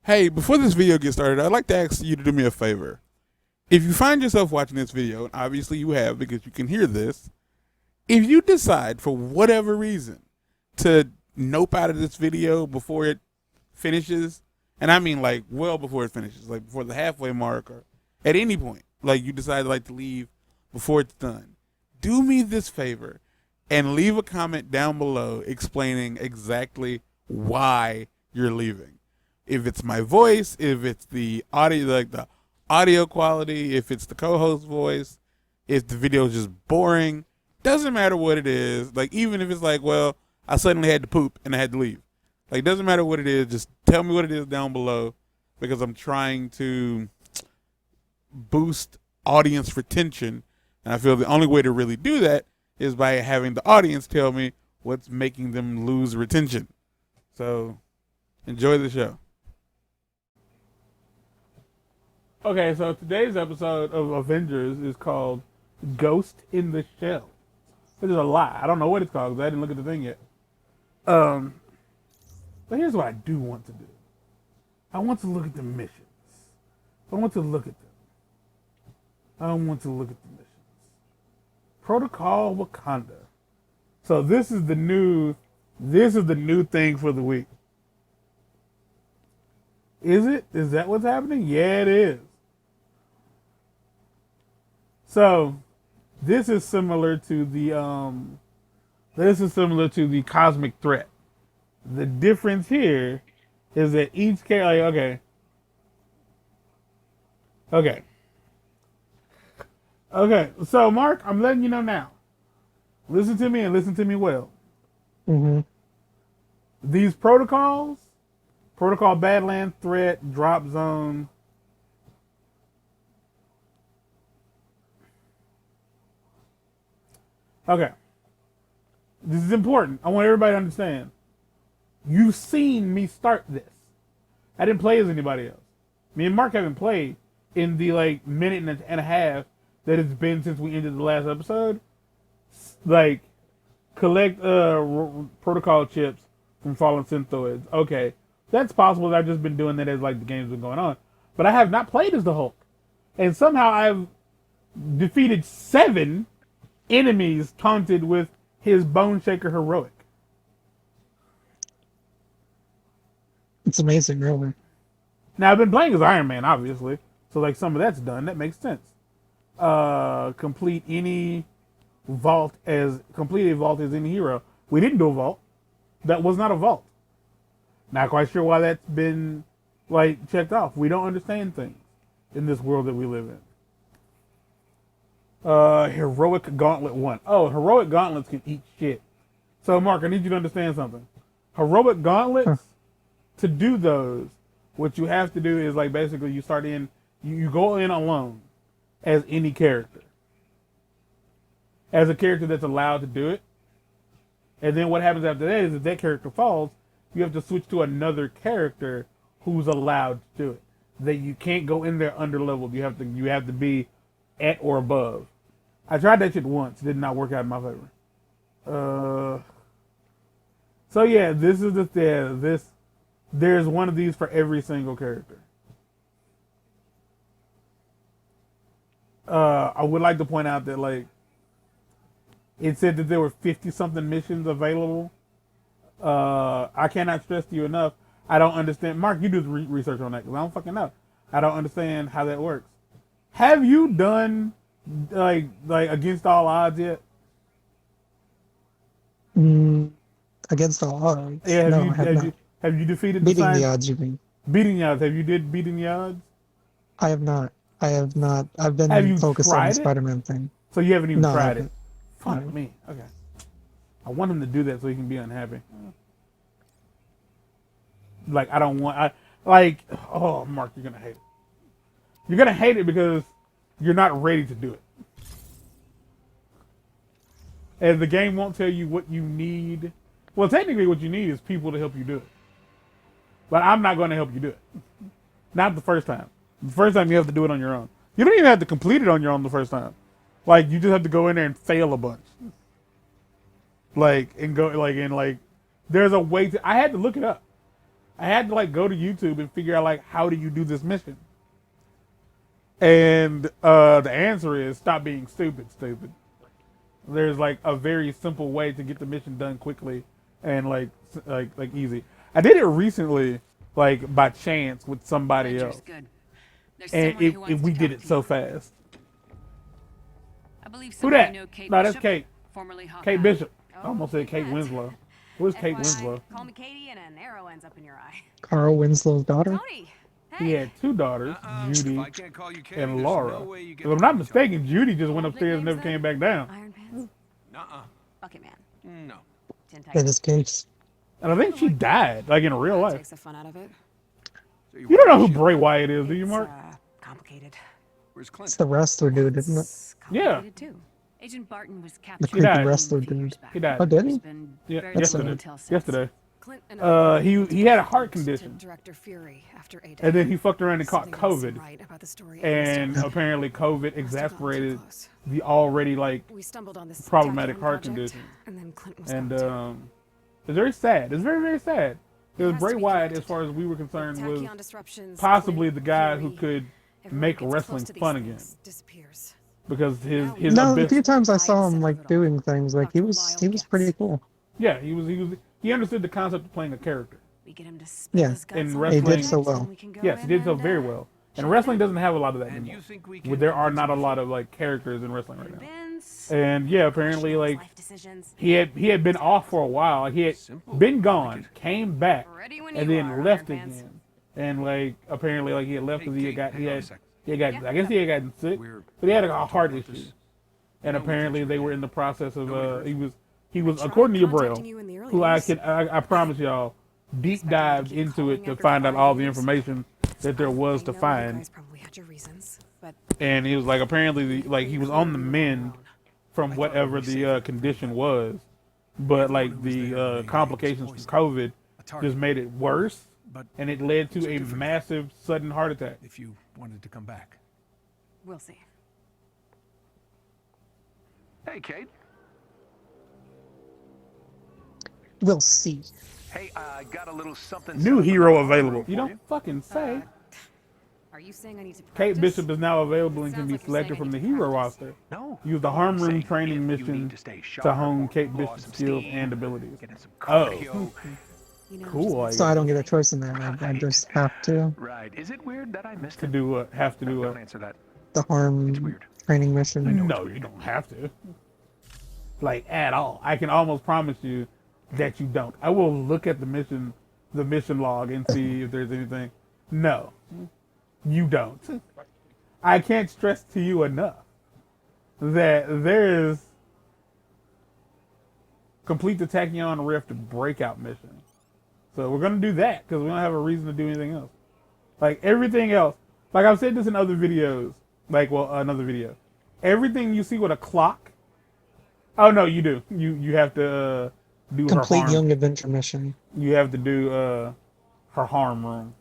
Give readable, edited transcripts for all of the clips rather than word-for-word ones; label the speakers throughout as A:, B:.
A: Hey, before this video gets started, I'd like to ask you to do me a favor. If you find yourself watching this video, and obviously you have because you can hear this, if you decide for whatever reason to nope out of this video before it finishes, and I mean like well before it finishes, like before the halfway mark or at any point, like you decide like to leave before it's done, do me this favor and leave a comment down below explaining exactly why you're leaving. If it's my voice, if it's the audio, like the audio quality, if it's the co-host voice, if the video is just boring, doesn't matter what it is. Like even if it's like, well, I suddenly had to poop and I had to leave. Like doesn't matter what it is, just tell me what it is down below because I'm trying to boost audience retention. And I feel the only way to really do that is by having the audience tell me what's making them lose retention. So enjoy the show. Okay, so today's episode of Avengers is called Ghost in the Shell. Which is a lie. I don't know what it's called because I didn't look at the thing yet. But here's what I do want to do. I want to look at the missions. I want to look at them. I want to look at the missions. Protocol Wakanda. So this is the new thing for the week. Is it? Is that what's happening? Yeah, it is. So this is similar to the cosmic threat. The difference here is that each character, okay. So Mark, I'm letting you know now. Listen to me and listen to me well.
B: Mm-hmm.
A: These protocols, Protocol Badland, Threat, Drop Zone. Okay. This is important. I want everybody to understand. You've seen me start this. I didn't play as anybody else. Me and Mark haven't played in the minute and a half that it's been since we ended the last episode. Like, collect protocol chips from fallen synthoids. Okay. That's possible. I've just been doing that as the game's been going on. But I have not played as the Hulk. And somehow I've defeated 7 enemies taunted with his Bone Shaker heroic.
B: It's amazing, really.
A: Now I've been playing as Iron Man, obviously. So some of that's done. That makes sense. Complete a vault as any hero. We didn't do a vault. That was not a vault. Not quite sure why that's been checked off. We don't understand things in this world that we live in. Heroic Gauntlet 1. Oh, heroic gauntlets can eat shit. So Mark, I need you to understand something. Heroic gauntlets, to do those, what you have to do is basically you start in, you go in alone as any character. As a character that's allowed to do it. And then what happens after that is if that character falls, you have to switch to another character who's allowed to do it. That you can't go in there under leveled. You have to be at or above. I tried that shit once. It did not work out in my favor. So yeah, this is there's one of these for every single character. I would like to point out that it said that there were 50 something missions available. I cannot stress to you enough. I don't understand. Mark, you do research on that because I don't fucking know. I don't understand how that works. Have you done against all odds yet?
B: Against all odds?
A: Yeah.
B: No, I have not.
A: Have you defeated
B: Beating the odds, you mean?
A: Beating the odds. Have you did beating the odds?
B: I have not. I've been
A: Have you
B: focused on
A: tried
B: the
A: it?
B: Spider-Man thing.
A: So you haven't even
B: No, I
A: tried it?
B: haven't.
A: Fuck
B: No.
A: me. Okay. I want him to do that so he can be unhappy. I don't want. Oh, Mark, you're gonna hate it. You're gonna hate it because you're not ready to do it. And the game won't tell you what you need. Well, technically, what you need is people to help you do it. But I'm not going to help you do it. Not the first time. The first time you have to do it on your own. You don't even have to complete it on your own the first time. You just have to go in there and fail a bunch. There's a way to. I had to look it up. I had to like go to YouTube and figure out like how do you do this mission. And the answer is stop being stupid. There's like a very simple way to get the mission done quickly and like easy. I did it recently, like by chance with somebody
C: Avenger's
A: else,
C: good. There's
A: and
C: someone who wants
A: we
C: to
A: did
C: talk
A: it
C: to
A: so
C: you.
A: fast.
C: I believe
A: Who
C: some of you
A: that?
C: know Kate
A: No, that's
C: Bishop,
A: Kate.
C: formerly Hawkeye.
A: Kate Bishop. I
C: Oh,
A: almost said Kate
C: congrats.
A: Winslow. Where's Kate
C: FYI,
A: Winslow?
C: Call me Katie and an arrow ends up in your eye.
B: Carl Winslow's daughter.
C: Tony,
A: He
C: hey.
A: had two daughters, Judy
D: If I can't call you Katie,
A: and
D: there's
A: Laura.
D: no way you get
A: If I'm
D: to
A: not
D: each
A: mistaken, Judy just went
C: Old
A: upstairs and never
C: nicknames
A: came
C: then?
A: back down.
C: Iron Pants,
D: other. Nuh-uh.
C: Bucket Man,
D: No.
C: Tin
B: In
C: Tiger.
B: this case,
A: And I think she died, like in real life.
C: Takes the fun out of it.
D: So
A: You don't know who
D: want to
A: Bray Wyatt is, do you,
C: It's,
A: Mark?
C: complicated.
D: Where's Clint?
B: it's the wrestler dude, isn't it?
C: It's
A: Yeah.
C: complicated too. Agent Barton was captured.
B: The creepy
A: died.
B: wrestler
C: a few years
B: dude.
C: back.
A: He died.
B: Oh, did
C: There's
B: he?
C: been
A: Yeah,
C: very
B: That's
C: little
B: sad.
C: intel since.
A: yesterday.
C: Clint and I
A: He had a heart
C: to
A: condition,
C: Director Fury after A-Day.
A: and then he fucked around and caught
C: Something doesn't seem
A: COVID,
C: right about the story
A: and
C: Must
A: apparently COVID
C: have gotten too
A: exasperated
C: close.
A: the already like
C: We stumbled on this
A: problematic
C: Tachyon
A: heart
C: project,
A: condition.
C: and then Clint was
A: And
C: gone too.
A: it's very sad. It's very, very sad. Because
C: has to
A: Bray
C: be
A: Wyatt,
C: connected.
A: as far as we were concerned, was
C: Tachyon disruptions,
A: possibly
C: Clint,
A: the guy who
C: Fury,
A: could
C: everyone
A: make
C: gets close
A: wrestling
C: to these
A: fun again.
C: things, disappears.
A: Because his
B: No, the
A: abyss.
B: few times I saw him like doing things, like he was pretty cool.
A: Yeah, he understood the concept of playing a character.
C: We get him to spill
B: Yeah.
C: his guts
A: In
C: on
A: wrestling-
B: He did so well.
C: and we can go
A: Yes, he
C: in
A: did so
C: and,
A: very well. And wrestling doesn't have a lot of that
D: And
A: anymore.
D: you think we
A: Well,
D: can
A: there are
D: convince
A: not a
D: him?
A: lot of like characters in wrestling right now.
C: convince,
A: And yeah, apparently
C: question his
A: like
C: life decisions.
A: he had been off for a while. He had
D: Simple.
A: been gone, came back,
C: Ready when
A: and
C: you
A: then
C: are,
A: left
C: Iron Pants.
A: again. And like apparently like he had left
D: Hey,
A: because he
D: Kate,
A: had
D: hang on a
A: I
D: second.
A: guess he had gotten sick,
D: We're
A: but he had a
D: talking
A: heart
D: about
A: issue.
D: this.
A: And
D: No, we
A: apparently
D: can't
A: they
D: do
A: were
D: that.
A: in the process of
D: No,
A: he was
C: tried
A: according to your
C: contacting
A: Braille,
C: you in the early
A: who I
C: days.
A: can I promise y'all deep
C: Expecting
A: dived
C: to keep
A: into it
C: calling
A: to
C: after
A: find out
C: 5
A: all the
C: years.
A: information that there was to
C: I know You
A: find.
C: guys probably had your reasons, but
A: And he was like apparently like he was on the mend from whatever the condition was, but like the complications from COVID just made it worse,
D: But
A: and it led to a massive sudden heart attack.
D: if you wanted to come back.
C: we'll see.
D: Hey, Kate.
B: We'll see.
D: Hey, I got a little something.
A: New
D: set up
A: hero
D: in the
A: available.
D: for
A: You don't fucking say.
C: Are you saying I need to practice?
A: Kate Bishop is now available and
C: It
A: can
C: sounds
A: be
C: like you're
A: selected
C: saying I
A: from the
C: need to
A: hero
C: practice.
A: roster.
D: No.
A: Use the
D: I'm
A: harm room
D: saying
A: training
D: if you
A: mission
D: need to stay sharp,
A: to hone Kate
D: lost
A: Bishop's
D: some
A: skills
D: steam,
A: and abilities.
D: get in some
A: Oh,
D: cardio.
C: You know,
A: cool. I
B: So I
A: guess.
B: don't get a choice in that. I just have to.
D: Right. Is it weird that I missed
A: To
D: it?
A: do what? Have to do
D: Don't
A: what?
D: answer that.
B: The harm
D: It's weird.
B: training mission.
A: No, you don't have to. Like at all. I can almost promise you that you don't. I will look at the mission log and see if there's anything. No, you don't. I can't stress to you enough that there is complete the Tachyon Rift breakout mission. So we're gonna do that because we don't have a reason to do anything else. Like everything else, like I've said this in other videos. Like another video. Everything you see with a clock. Oh no, you do. You have to do
B: Complete
A: her harm.
B: Young Adventure mission.
A: You have to do her harm room.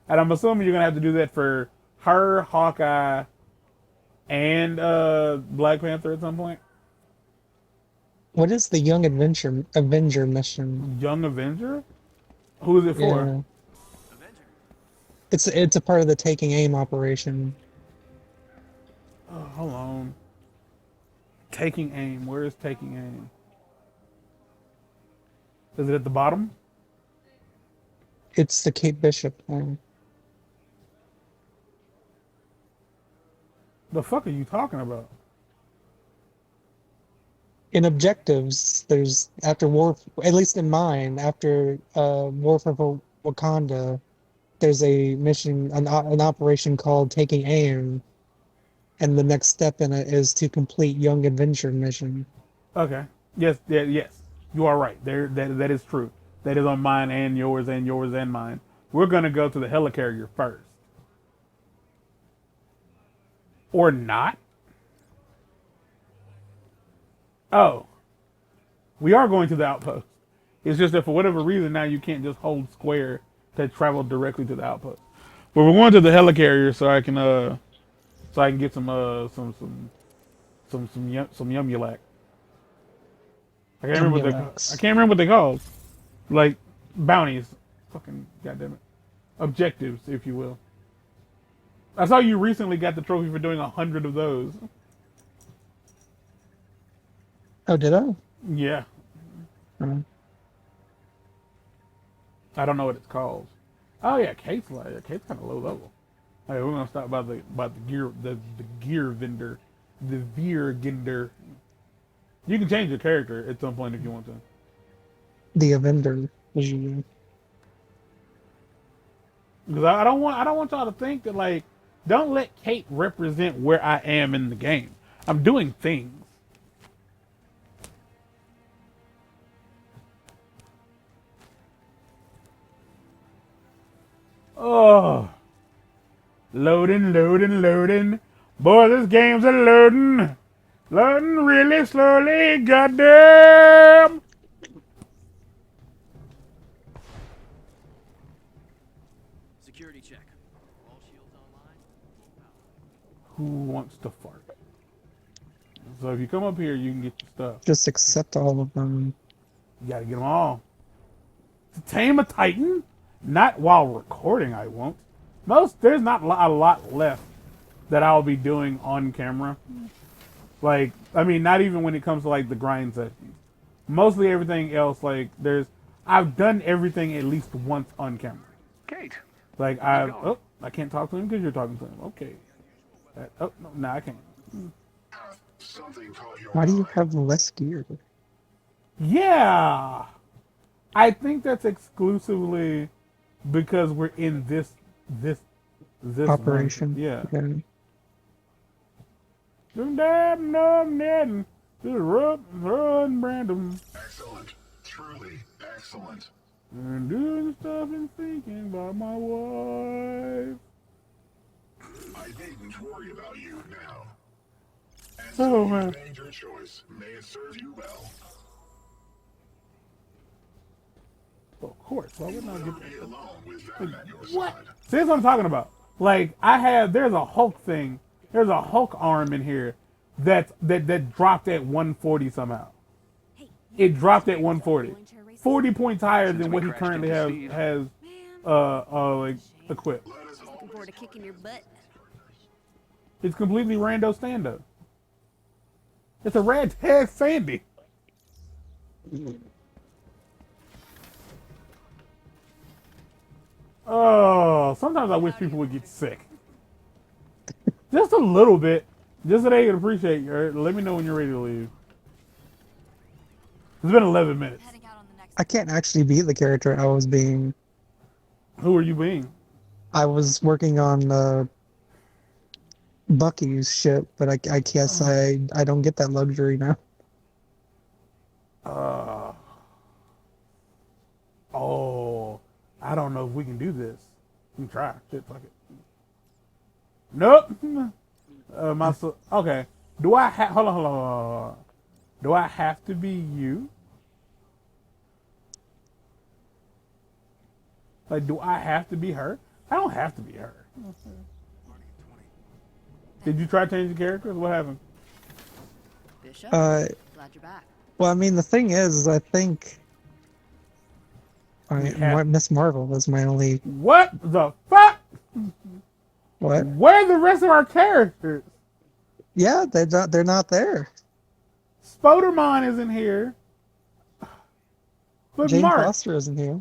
A: And I'm assuming you're gonna have to do that for her, Hawkeye, and Black Panther at some point.
B: What is the Young Avenger mission?
A: Young Avenger? Who is it for?
B: Yeah. It's a part of the Taking Aim operation.
A: Oh, hold on. Taking aim. Where is taking aim? Is it at the bottom?
B: It's the Kate Bishop one.
A: The fuck are you talking about?
B: In objectives, there's after war, at least in mine, after War for Wakanda, there's a mission, an operation called Taking Aim, and the next step in it is to complete Young Adventure mission.
A: Okay. Yes. Yeah, yes. You are right. That is true. That is on mine and yours and mine. We're gonna go to the helicarrier first, or not? Oh, we are going to the outpost. It's just that for whatever reason now you can't just hold square to travel directly to the outpost. But we're going to the helicarrier so I can get some yumulac. I can't remember what they call.
B: Yumulacs.
A: I can't remember what they called. Like bounties Fucking goddamn it. Objectives, if you will. I saw you recently got the trophy for doing 100 of those.
B: Oh, did I?
A: Yeah.
B: Oh.
A: I don't know what it's called. Oh yeah, Kate's like Kate's kind of low level. Hey, we're gonna stop by the gear vendor, the veer gender. You can change your character at some point if you want to.
B: The Avenger. As you
A: Because I don't want y'all to think that like, don't let Kate represent where I am in the game. I'm doing things. Oh, loading, loading, loading. Boy, this game's a loading. Loading really slowly, goddamn.
E: Security check. All shields online.
A: Who wants to fart? So if you come up here, you can get your stuff.
B: just accept all of them.
A: You gotta get them all. To tame a Titan? Not while recording, I won't. There's not a lot left that I'll be doing on camera. Like, I mean, not even when it comes to like the grind sessions. Mostly everything else, like, I've done everything at least once on camera.
D: Kate.
A: Like, I can't talk to him because you're talking to him. Okay. No, I can't.
B: Why do you have less gear?
A: Yeah. I think that's exclusively because we're in this
B: Operation.
A: one. Yeah.
B: Okay.
A: Just run random.
F: Excellent. Truly excellent.
A: And doing stuff and thinking about my wife.
F: I needn't worry about you now. And
A: Oh,
F: so
A: man.
F: you made your choice. May it serve you well.
A: Well, of course. Why wouldn't I
F: Be
A: get
F: alone with them at your
A: what?
F: side.
A: See, that's what I'm talking about. Like, there's a Hulk thing. There's a Hulk arm in here that dropped at 140 somehow.
C: Hey,
A: It dropped at 140.
C: willing to erase
A: 40 points higher
D: Since
A: than
D: we
A: what he
D: crashed
A: currently
D: into
A: has
D: Steve.
A: like equipped.
C: looking forward to kicking your butt.
A: It's completely rando stand-up. It's a red head Sandy. Oh, sometimes I wish people would get sick. Just a little bit. Just so they can appreciate you. Let me know when you're ready to leave. It's been 11 minutes.
C: Heading out on the next.
B: I can't actually be the character I was being.
A: Who are you being?
B: I was working on Bucky's ship, but I guess I don't get that luxury now.
A: Oh, I don't know if we can do this. We can try. Shit, fuck it. Nope. Okay. Do I have? Hold on. Do I have to be you? Like, do I have to be her? I don't have to be her. Did you try changing characters? What happened?
C: Bishop,
B: Uh,
C: glad you're back.
B: well, I mean, the thing is, I think
A: Yeah.
B: Miss Marvel is my only.
A: What the fuck?
B: What?
A: Where are the rest of our characters?
B: Yeah, they're not there.
A: Spoderman isn't here. But
B: Jane
A: Mark,
B: Foster isn't here.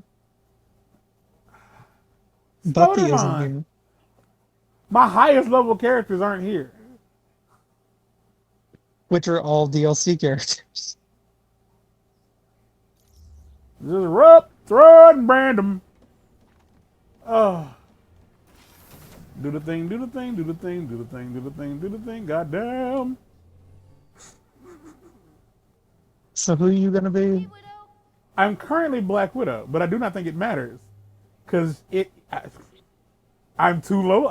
B: Bucky isn't
A: Spoderman.
B: here.
A: My highest level characters aren't here.
B: Which are all DLC characters.
A: Just rub, throw it, and brand them. Oh. Do the thing, do the thing, do the thing, do the thing, do the thing, do the thing. Goddamn.
B: So who are you gonna be?
A: I'm currently Black Widow, but I do not think it matters. Because I'm too low.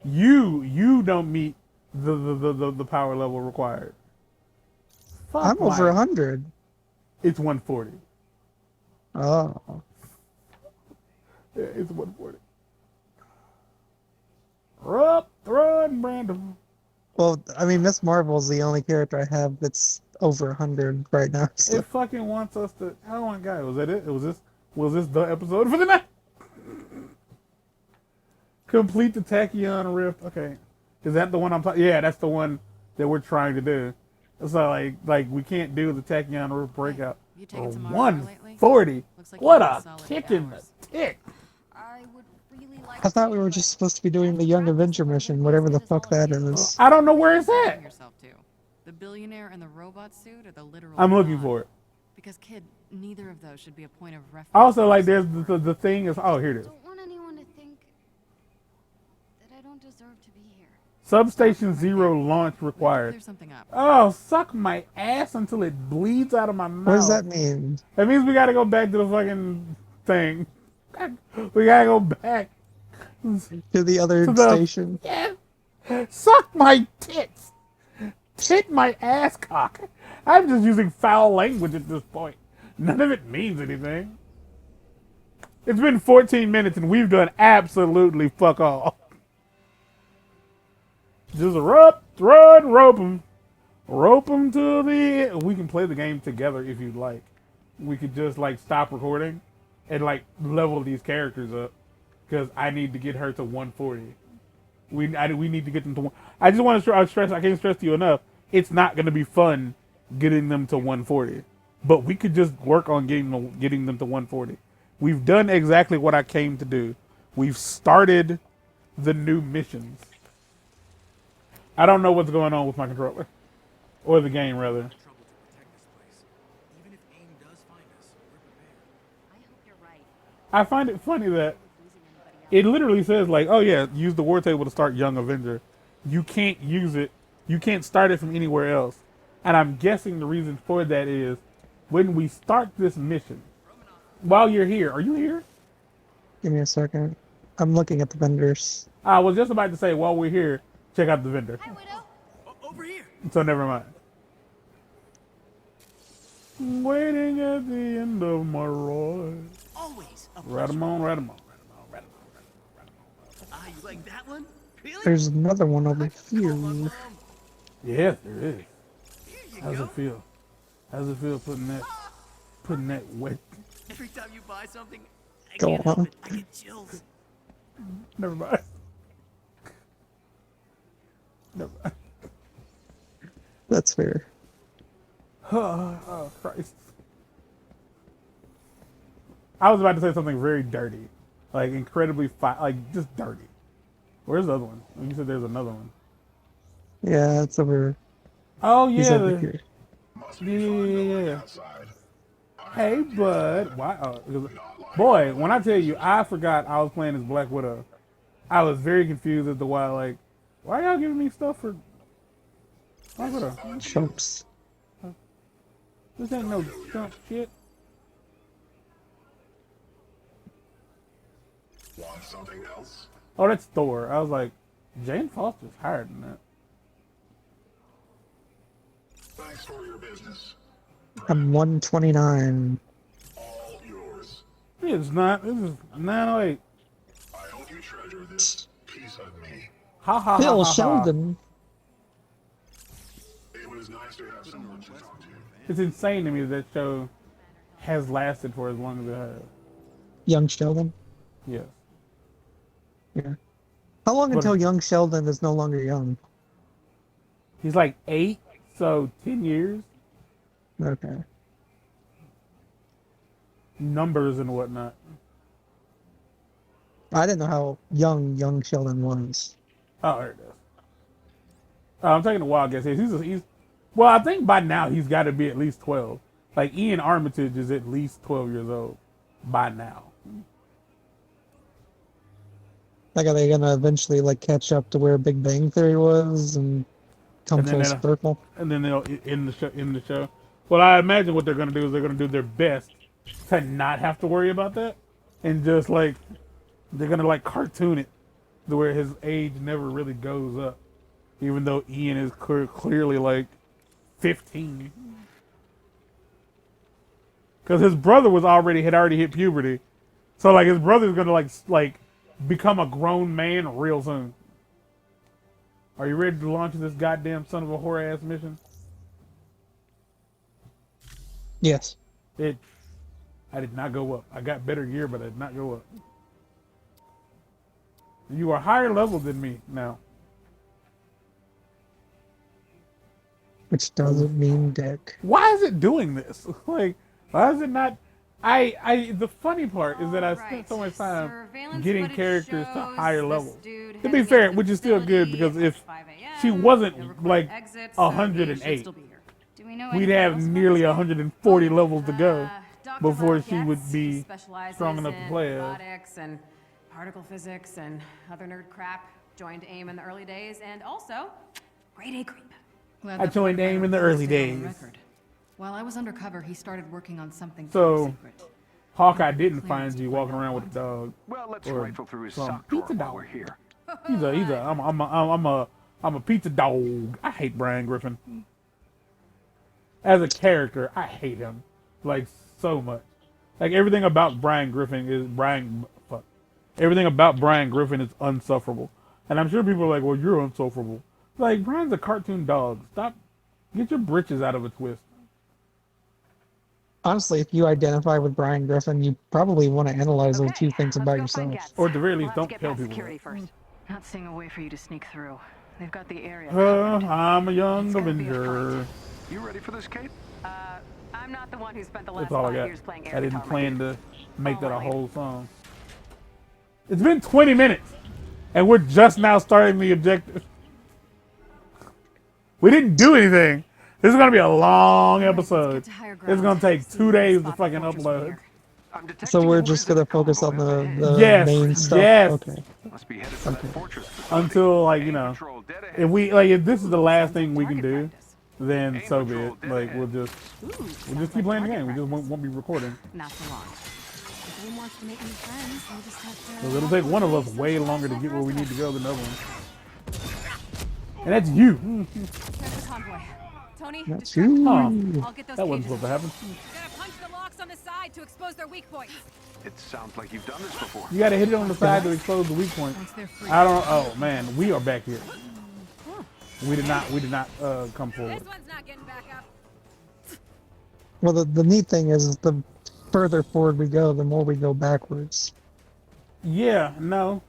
A: You don't meet the power level required. Fuck
B: I'm over
A: my-
B: 100.
A: It's 140.
B: Oh.
A: Yeah, it's 140. Rub, throw it, and brand them.
B: Well, I mean, Miss Marvel's the only character I have that's over 100 right now. So.
A: It fucking wants us to. Oh my god, was that it? Was this the episode for the night? Complete the Tachyon Rift. Okay. Is that the one I'm talking? Yeah, that's the one that we're trying to do. So like we can't do the Tachyon Rift breakout.
C: You taken some R&R lately?
A: 140.
C: Looks like
A: What
C: you had
A: a
C: solid
A: kick
C: 8
A: in the
C: hours.
A: tick.
C: I would really like
B: I thought we
C: to,
B: were
C: but
B: just supposed to be doing the
C: that's
B: Young
C: practice
B: Avenger
C: work
B: mission,
C: with
B: whatever the
C: Dizz2K7
B: fuck that
C: all
B: is.
A: I don't know where it's
C: Comparing
A: at.
C: yourself to. The billionaire and the robot suit or the literal
A: I'm looking
C: god?
A: for it.
C: Because kid, neither of those should be a point of reference.
A: Also, like there's the thing is. Oh, here it is.
G: Don't want anyone to think that I don't deserve to be here.
A: Substation Zero launch
C: We have to
A: required.
C: clear something up.
A: Oh, suck my ass until it bleeds out of my mouth.
B: What does that mean?
A: That means we gotta go back to the fucking thing. We gotta go back
B: To the other
A: to the
B: station?
A: Yeah. Suck my tits. Tit my ass cock. I'm just using foul language at this point. None of it means anything. It's been 14 minutes and we've done absolutely fuck all. Just rope them. Rope them to the... We can play the game together if you'd like. We could just like stop recording and like level these characters up. Because I need to get her to 140. We need to get them to one. I just want to stress, I can't stress to you enough, it's not going to be fun getting them to 140. But we could just work on getting them to 140. We've done exactly what I came to do. We've started the new missions. I don't know what's going on with my controller. Or the game, rather.
E: Trouble to protect this place. Even if AIM does find us, we're prepared.
C: I hope you're right.
A: I find it funny that
C: Losing anybody else.
A: it literally says like, oh yeah, use the war table to start Young Avenger. You can't use it. You can't start it from anywhere else. And I'm guessing the reason for that is when we start this mission, while you're here, are you here?
B: Give me a second. I'm looking at the vendors.
A: I was just about to say, while we're here, check out the vendor.
G: Hi, Widow.
E: Over here.
A: So never mind. Waiting at the end of my ride.
E: Always a
A: Right 'em on, right 'em on.
E: Ah, you like that one? Really?
B: There's another one over here.
A: Yes, there is.
E: Here you
A: How's
E: go.
A: it feel? How's it feel putting that wet?
E: Every time you buy something, I
B: Go
E: can't help
B: on.
E: it. I get chills.
A: Never mind. Never mind.
B: That's fair.
A: Oh, Christ. I was about to say something very dirty. Like, incredibly, like, just dirty. Where's the other one? You said there's another one.
B: Yeah, it's over.
A: Oh,
B: He's
A: yeah.
B: over here.
F: Must be fun going outside.
A: Hey, bud. Wow. Boy, when I tell you, I forgot I was playing as Black Widow. I was very confused as to why y'all giving me stuff for Black Widow?
B: Chumps.
A: This ain't no jump shit.
F: Want something else?
A: Oh, that's Thor. I was like, Jane Foster's higher than that.
F: Thanks for your business.
B: I'm 129.
F: All yours.
A: It's not. This is 908.
F: I hope you treasure this piece of me.
A: Ha ha ha
B: Bill
A: ha ha.
B: Sheldon.
F: It was nice to have someone to talk to.
A: It's insane to me that show has lasted for as long as it has.
B: Young Sheldon.
A: Yes.
B: Yeah. How long
A: But-
B: until young Sheldon is no longer young?
A: He's like 8, so 10 years.
B: Okay.
A: Numbers and whatnot.
B: I didn't know how young Sheldon was.
A: Oh, there it is. I'm taking a wild guess. He's well, I think by now he's got to be at least 12. Like Ian Armitage is at least 12 years old by now.
B: Like, are they gonna eventually like catch up to where Big Bang Theory was and come
A: And then
B: full
A: they'll-
B: circle?
A: And then they'll end the show. Well, I imagine what they're gonna do is they're gonna do their best to not have to worry about that, and just like they're gonna like cartoon it to where his age never really goes up, even though Ian is clearly like 15. Because his brother had already hit puberty, so like his brother's gonna like become a grown man real soon. Are you ready to launch this goddamn son of a whore ass mission?
B: Yes.
A: I did not go up. I got better gear, but I did not go up. You are higher level than me now.
B: Which doesn't mean dick.
A: Why is it doing this? Like, why is it not? The funny part is that I spent so much time
C: Surveillance
A: getting
C: footage
A: characters to
C: shows
A: higher
C: this
A: levels.
C: dude
A: To be
C: heading
A: fair,
C: into the
A: which is still good
C: facility
A: because
C: at
A: if
C: 5 a.m.
A: she
C: No
A: wasn't
C: recorded
A: like
C: exits, so he should
A: 108,
C: still be here.
G: Do we know
A: we'd
G: anything
A: have
G: else about
A: nearly
G: this guy?
A: 140 levels to go
C: Dr.
A: before
C: Ron
A: she would
C: Getz
A: be
C: specializes
A: strong enough to
C: in
A: play as.
C: robotics and particle physics and other nerd crap. Joined AIM in the early days and also grade A creep. Glad
A: I
C: that
A: joined
C: point
A: AIM in the
C: better
A: early
C: stayed on the
A: days.
C: record. While I was undercover, he started working on something
A: So,
C: top secret.
A: Hawkeye didn't find you walking around with a dog.
D: Well, let's
A: Or
D: rifle through his
A: some
D: sock drawer
A: pizza
D: while
A: dog.
D: we're here.
A: I'm a pizza dog. I hate Brian Griffin. As a character, I hate him like so much. Like everything about Brian Griffin is everything about Brian Griffin is unsufferable. And I'm sure people are like, well, you're unsufferable. Like, Brian's a cartoon dog. Stop. Get your britches out of a twist.
B: Honestly, if you identify with Brian Griffin, you probably want to analyze those two things about
H: let's go find
B: yourself.
H: Getz.
A: Or at the very
H: We'll
A: least,
H: have to
A: don't
H: get
A: tell
H: past
A: people
H: security
A: that.
H: first. Not seeing a way for you to sneak through. They've got the area
A: I'm a young
H: It's gonna be a
A: Avenger.
D: You ready for this, Kate?
H: I'm not the one who spent the last
A: That's all I
H: 5
A: got.
H: years playing air
A: I didn't
H: guitar,
A: plan
H: my dude.
A: to make that a
H: Alright.
A: whole song. It's been 20 minutes, and we're just now starting the objective. We didn't do anything. This is gonna be a long episode. It's gonna take 2 days to fucking upload.
D: I'm detecting
B: So we're
D: a
B: just
D: visitor
B: gonna focus on
D: convoy up
B: the
D: ahead.
A: Yes,
B: main stuff.
A: yes.
B: Okay.
D: Must be headed for that fortress facility.
A: Until like
D: AIM
A: you know,
D: patrol dead ahead.
A: if this is the last thing we can
C: Target
A: do,
C: practice.
A: then
D: Aim
A: so be
D: patrol
A: it.
D: dead
A: Like
D: ahead.
A: we'll just keep playing the game. We just won't be recording.
C: Not for long. If Aim wants to make new friends, we'll just have to.
A: Because it'll take one of us way longer to get where we need to go than the other one. And that's you.
C: There's the convoy. Tony,
B: That's
C: distract
B: you.
C: the
A: Oh,
C: guards. I'll get those
A: that wasn't
C: cages.
A: supposed to happen.
C: Gotta punch the locks on the side to expose their weak points.
D: It sounds like you've done this before.
A: You gotta hit it on the side to expose the weak point.
C: Once they're free.
A: I don't. Oh man, we are back here. We did not come forward.
C: This one's not getting back up.
B: Well, the neat thing is the further forward we go, the more we go backwards.
A: Yeah, no.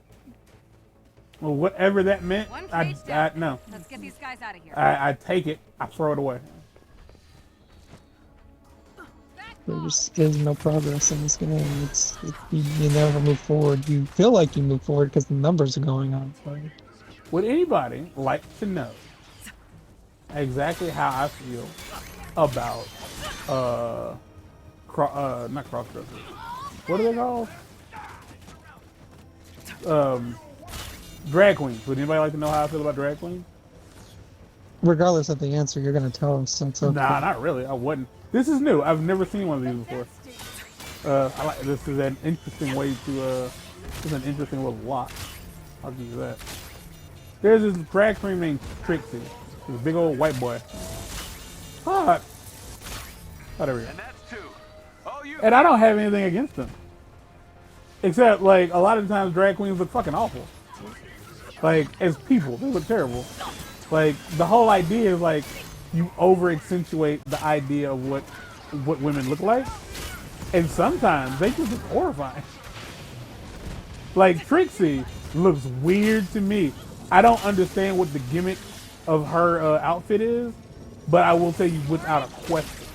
A: Well, whatever that meant,
C: One
A: I
C: cage down.
A: no.
C: Let's get these guys out of here.
A: I take it. I throw it away.
B: There just is no progress in this game. You never move forward. You feel like you move forward because the numbers are going on.
A: Would anybody like to know exactly how I feel about not cross dressers? What are they called? Drag queens. Would anybody like to know how I feel about drag queens?
B: Regardless of the answer, you're gonna tell us. So it's okay.
A: Nah, not really. I wouldn't. This is new. I've never seen one of these before. I like this. Is an interesting way to. This is an interesting little watch. I'll give you that. There's this drag queen named Trixie. This big old white boy. Hot. Whatever.
D: And that's two. Oh, you.
A: And I don't have anything against them. Except, like, a lot of times drag queens look fucking awful. Like, as people, they look terrible. Like, the whole idea is, like, you over-accentuate the idea of what women look like. And sometimes they just look horrifying. Like, Trixie looks weird to me. I don't understand what the gimmick of her outfit is, but I will tell you without a question,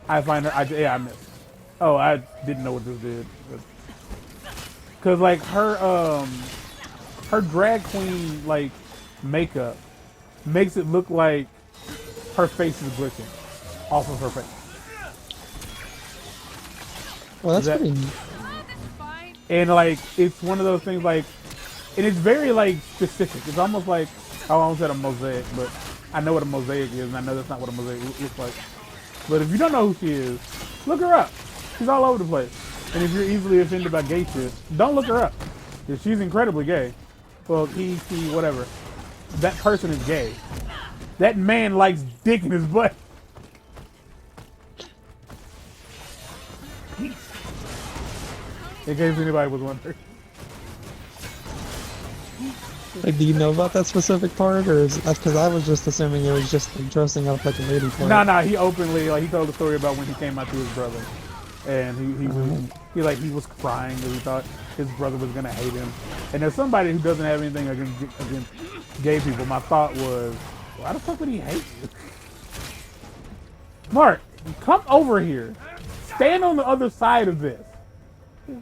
A: I find her, I missed. Oh, I didn't know what this did. Cause like her drag queen like makeup makes it look like her face is glitching off of her face.
B: Well, that's
A: that-
B: pretty neat.
A: And like it's one of those things like, and it's very like specific. It's almost like I almost said a mosaic, but I know what a mosaic is, and I know that's not what a mosaic looks like. But if you don't know who she is, look her up. She's all over the place. And if you're easily offended by gay shit, don't look her up. Because she's incredibly gay. Well, he, she, whatever. That person is gay. That man likes dick in his butt. In case anybody was wondering.
B: Like, do you know about that specific part, or is that's because I was just assuming it was just like, dressing up like a lady part?
A: No, he openly, like, he told a story about when he came out to his brother. And he was crying because he thought his brother was gonna hate him. and there's somebody who doesn't have anything against gay people, my thought was, why the fuck would he hate you? Mark, come over here. Stand on the other side of this.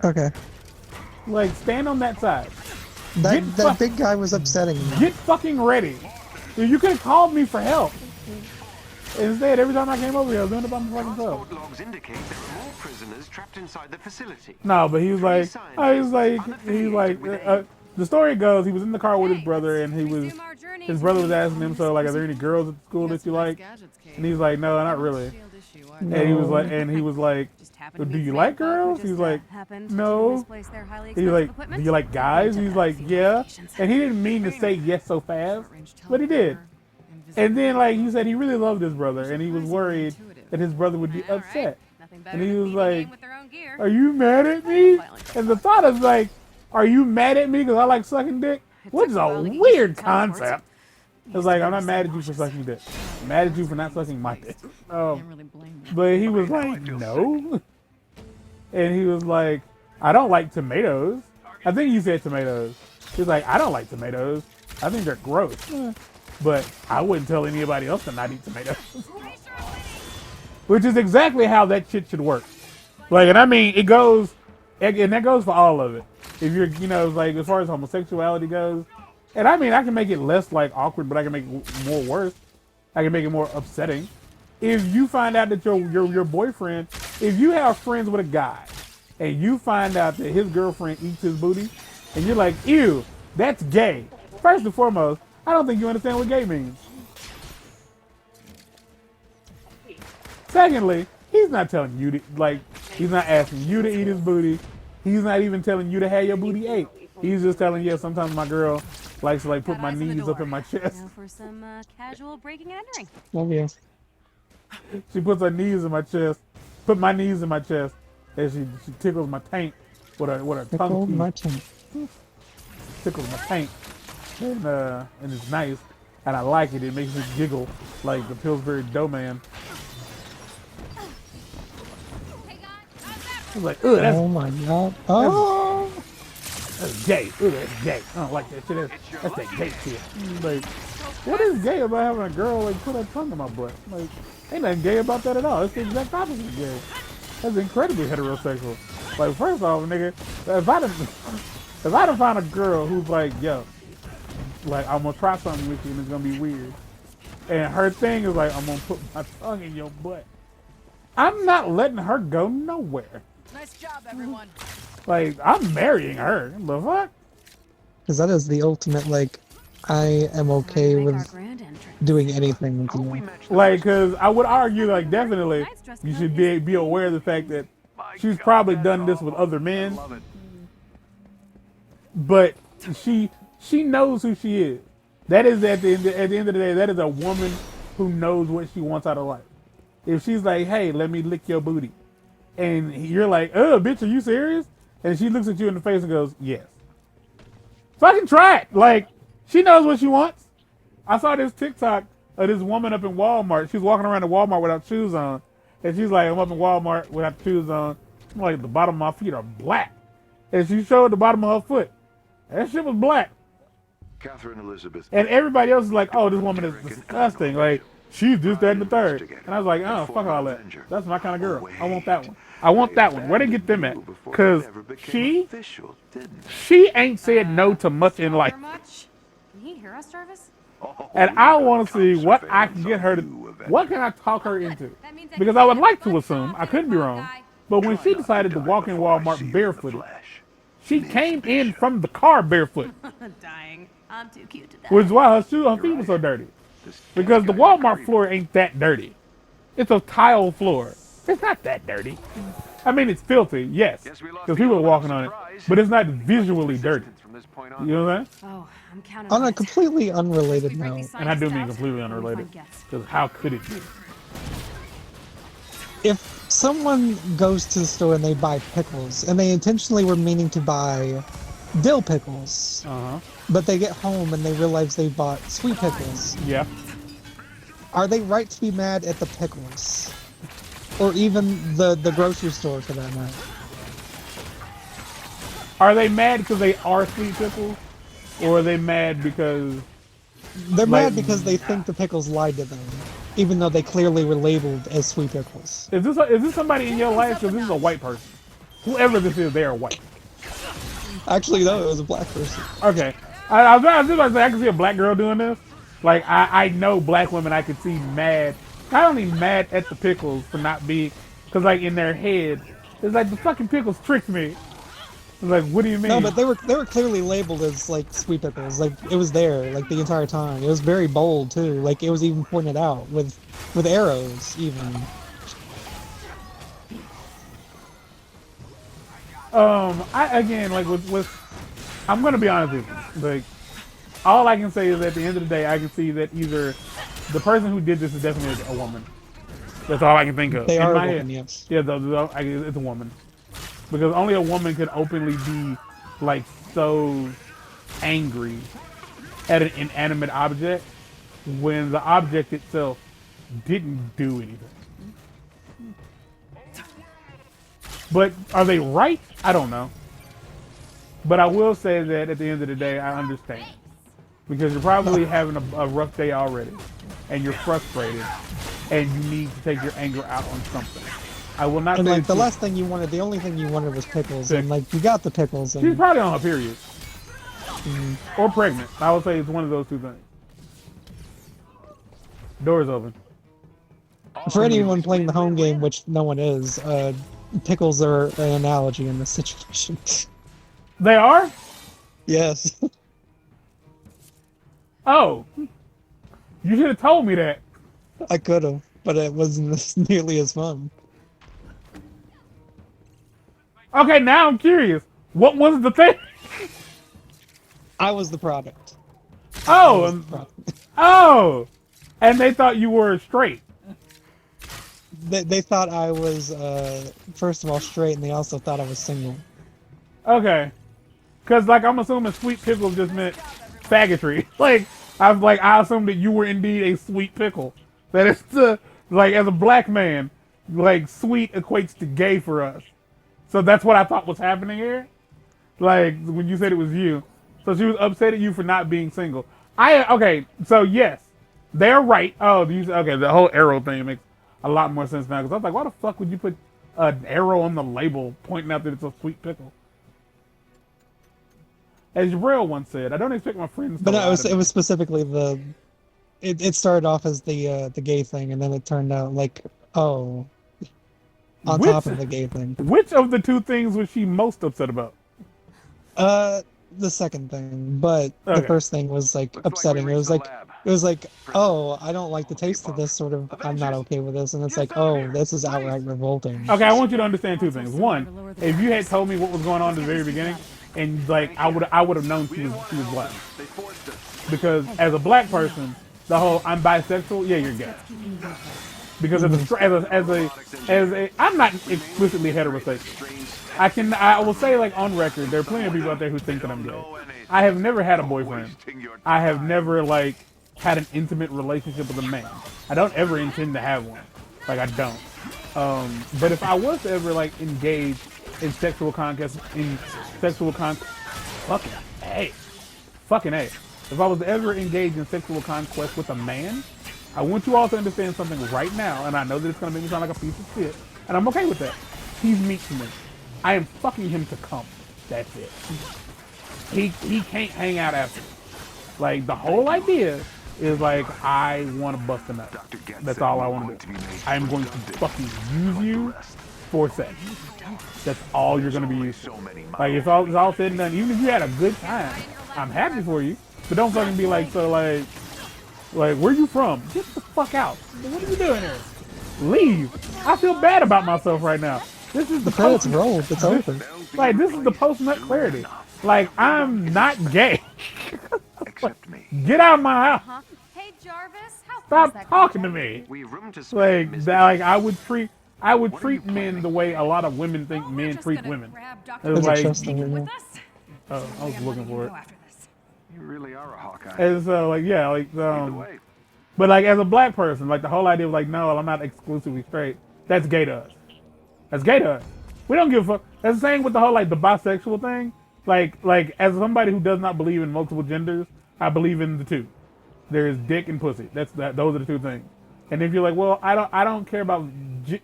B: Okay.
A: Like, stand on that side.
B: That big guy was upsetting me.
A: Get fucking ready. You could have called me for help. Instead, every time I came over here, I was doing it by my fucking self.
D: Passport logs indicate there are more prisoners trapped inside the facility.
A: No, but he was like, the story goes, he was in the car with his brother, and his brother was asking him, so like, are there any girls at the school that you like? And he's like, no, not really.
B: No.
A: And he was like, do you like girls? He's like, no. He's like, do you like guys? He's like, yeah. And he didn't mean to say yes so fast, but he did. And then, like, he said he really loved his brother, and he was worried that his brother would be upset. And he was like, are you mad at me? And the thought is like, are you mad at me because I like sucking dick? Which is a weird concept. It's like, I'm not mad at you for sucking dick. I'm mad at you for not sucking my dick. But he was like, no. And he was like, I don't like tomatoes. I think he said tomatoes. He's like, I don't like tomatoes. I think they're gross. But I wouldn't tell anybody else to not eat tomatoes. Which is exactly how that shit should work. Like, and I mean, it goes, and that goes for all of it. If you're, you know, like, as far as homosexuality goes, and I mean, I can make it less, like, awkward, but I can make it more worse. I can make it more upsetting. If you find out that your boyfriend, if you have friends with a guy, and you find out that his girlfriend eats his booty, and you're like, ew, that's gay. First and foremost, I don't think you understand what gay means. Secondly, he's not telling you to, like, he's not asking you to eat his booty. He's not even telling you to have your booty ate. He's just telling you, sometimes my girl likes to, like, put my knees up in my chest.
C: Now for some casual breaking and entering.
B: Love you.
A: She puts her knees in my chest, put my knees in my chest, and she tickles my taint with her tongue teeth.
B: My taint.
A: Tickles my taint. And it's nice, and I like it. It makes me giggle like the Pillsbury Doughman. It's like, ugh, that's,
B: oh my god. Oh!
A: That's gay. Ugh, that's gay. I don't like that shit. That's that gay shit. Like, what is gay about having a girl like put her tongue in my butt? Like, ain't nothing gay about that at all. It's the exact opposite of gay. That's incredibly heterosexual. Like, first off, nigga, if I done find a girl who's like, yo, like, I'm gonna try something with you and it's gonna be weird, and her thing is like, I'm gonna put my tongue in your butt, I'm not letting her go nowhere.
C: Nice job, everyone.
A: Like, I'm marrying her. The fuck?
B: Because that is the ultimate, like, I am okay with doing anything with you.
A: Like, because I would argue, like, definitely, you should be aware of the fact that she's probably done this with other men. But she knows who she is. That is, at the end of the day, that is a woman who knows what she wants out of life. If she's like, hey, let me lick your booty, and you're like, oh, bitch, are you serious? And she looks at you in the face and goes, yes. Fucking try it. Like, she knows what she wants. I saw this TikTok of this woman up in Walmart. She's walking around the Walmart without shoes on. And she's like, I'm up in Walmart without shoes on. I'm like, the bottom of my feet are black. And she showed the bottom of her foot. That shit was black.
D: Catherine Elizabeth.
A: And everybody else is like, oh, this woman is disgusting. Like, she's just that and the third. And I was like, oh, fuck all that. That's my kind of girl. I want that one. I want that one. Where they get them at? Because she ain't said no to much in life.
C: Can he hear us, Jarvis?
A: And I want to see what I can get her to, what can I talk her into? Because I would like to assume, I could be wrong, but when she decided to walk in Walmart barefooted, she came in from the car barefoot.
C: Dying. I'm too cute to die.
A: Which is why her feet were so dirty. Because the Walmart floor ain't that dirty. It's a tile floor. It's not that dirty. I mean, it's filthy, yes, because people are walking on it, but it's not visually dirty. You know what I'm saying?
C: Oh, I'm counting
B: On
C: on
B: a
C: it.
B: completely unrelated note,
A: And I do mean completely unrelated, because how could it be?
B: if someone goes to the store and they buy pickles, and they intentionally were meaning to buy dill pickles, but they get home and they realize they bought sweet pickles,
A: Yeah.
B: are they right to be mad at the pickles? Or even the grocery store for that matter?
A: Are they mad because they are sweet pickles, or are they mad because
B: They're
A: like,
B: mad because they think the pickles lied to them, even though they clearly were labeled as sweet pickles.
A: is this somebody in your life? Because this is a white person. Whoever this is, they are white.
B: Actually, no, it was a black person.
A: Okay, I was just about to say I can see a black girl doing this. Like I know black women I could see mad, not only mad at the pickles for not being, because like in their head, it's like the fucking pickles tricked me. It's like, what do you mean?
B: No, but they were clearly labeled as like sweet pickles. Like it was there like the entire time. It was very bold too. Like it was even pointed out with arrows even.
A: I again like with I'm gonna be honest with you. Like all I can say is at the end of the day, I can see that either the person who did this is definitely a woman. That's all I can think of.
B: They
A: in
B: are
A: my
B: a woman,
A: head.
B: yes.
A: Yeah, it's a woman. Because only a woman could openly be like so angry at an inanimate object when the object itself didn't do anything. But are they right? I don't know. But I will say that at the end of the day, I understand. Because you're probably having a rough day already, and you're frustrated, and you need to take your anger out on something. I will not
B: And
A: say
B: like the last thing you wanted, the only thing you wanted was pickles, and like you got the pickles. And
A: she's probably on her period. Or pregnant. I would say it's one of those two things. Door's open.
B: for anyone playing the home game, which no one is, pickles are an analogy in this situation.
A: They are?
B: Yes.
A: Oh. You should have told me that.
B: I could have, but it wasn't nearly as fun.
A: Okay, now I'm curious. What was the thing?
B: I was the product.
A: Oh. Oh. And they thought you were straight.
B: They thought I was, first of all, straight, and they also thought I was single.
A: Okay. Because, like, I'm assuming sweet pickle just meant faggotry. I assumed that you were indeed a sweet pickle. That is like, as a black man, like, sweet equates to gay for us. So that's what I thought was happening here. Like, when you said it was you. So she was upset at you for not being single. Okay, so yes, they're right. Oh, okay, the whole arrow thing makes a lot more sense now. Because I was like, why the fuck would you put an arrow on the label pointing out that it's a sweet pickle? As Jabril once said, I don't expect my friends to
B: But no,
A: lie to
B: it
A: me.
B: was specifically the. It started off as the gay thing, and then it turned out like, oh, on top of the gay thing.
A: Which of the two things was she most upset about?
B: The second thing, but
A: Okay.
B: the first thing was like upsetting. It was like, oh, I don't like the taste of this. Sort of, I'm not okay with this, and it's like, oh, this is outright revolting.
A: Okay, I want you to understand two things. One, if you had told me what was going on at the very beginning, and like I would have known she was black. Because as a black person, the whole I'm bisexual, yeah, you're gay. Because as a I'm not explicitly heterosexual. I will say, like, on record, there are plenty of people out there who think that I'm gay. I have never had a boyfriend. I have never, like, had an intimate relationship with a man. I don't ever intend to have one. Like, I don't. But if I was to ever, like, engage in sexual conquest, fucking A. If I was to ever engage in sexual conquest with a man, I want you all to understand something right now, and I know that it's going to make me sound like a piece of shit, and I'm okay with that. He's meat to me. I am fucking him to come. That's it. He can't hang out after. Like, the whole idea is like, I want to bust a nut. That's all I want to do. I am going to fucking use you for sex. That's all you're going to be used to. Like, it's all said and done. Even if you had a good time, I'm happy for you. But don't fucking be like, so like, where you from? Get the fuck out. What are you doing here? Leave. I feel bad about myself right now. This is
B: The credits rolled. It's over.
A: like, this is the post-nut clarity. Like, I'm not gay.
D: Accept me.
A: Get out of my house.
C: Hey, Jarvis, how
A: Stop talking to me.
D: We room to spare,
A: Like,
D: Miss
A: like I would treat
D: What are you
A: men
D: planning?
A: the way a lot of women think
C: Well, we're
A: men
C: just
A: treat
C: gonna
A: women.
C: grab Dr.
B: There's a
A: like-
B: chest over
C: with
B: here.
C: us.
A: Oh, I was looking for it.
C: Go after this.
D: You really are a Hawkeye.
A: And so, like, yeah, like,
D: Either way.
A: but like, as a black person, like, the whole idea of like, no, I'm not exclusively straight. That's gay to us. That's gay to us. We don't give a fuck. That's the same with the whole, like, the bisexual thing. like as somebody who does not believe in multiple genders, I believe in the two. There is dick and pussy. Those are the two things. And if you're like, well, I don't care about